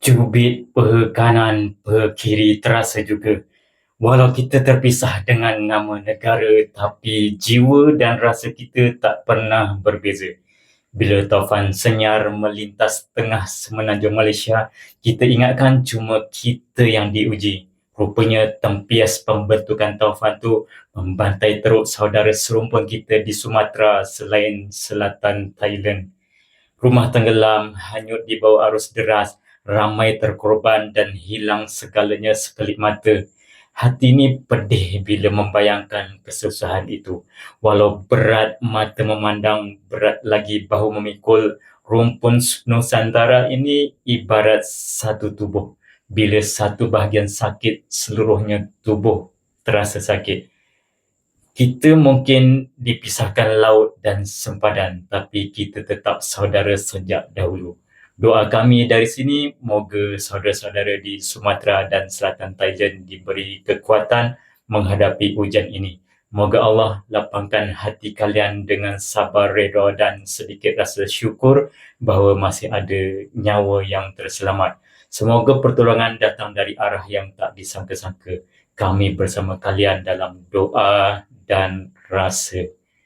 Cubit kanan, kiri terasa juga. Walau kita terpisah dengan nama negara, tapi jiwa dan rasa kita tak pernah berbeza. Bila taufan senyar melintas tengah semenanjung Malaysia, kita ingatkan cuma kita yang diuji. Rupanya tempias pembentukan taufan tu membantai teruk saudara serumpun kita di Sumatera selain selatan Thailand. Rumah tenggelam, hanyut di bawah arus deras, ramai terkorban dan hilang segalanya sekelip mata. Hati ni pedih bila membayangkan kesusahan itu. Walau berat mata memandang, berat lagi bahu memikul, rumpun Nusantara ini ibarat satu tubuh. Bila satu bahagian sakit, seluruhnya tubuh terasa sakit. Kita mungkin dipisahkan laut dan sempadan, tapi kita tetap saudara sejak dahulu. Doa kami dari sini, moga saudara-saudara di Sumatera dan Selatan Thailand diberi kekuatan menghadapi ujian ini. Moga Allah lapangkan hati kalian dengan sabar, redha dan sedikit rasa syukur bahawa masih ada nyawa yang terselamat. Semoga pertolongan datang dari arah yang tak disangka-sangka. Kami bersama kalian dalam doa dan rasa.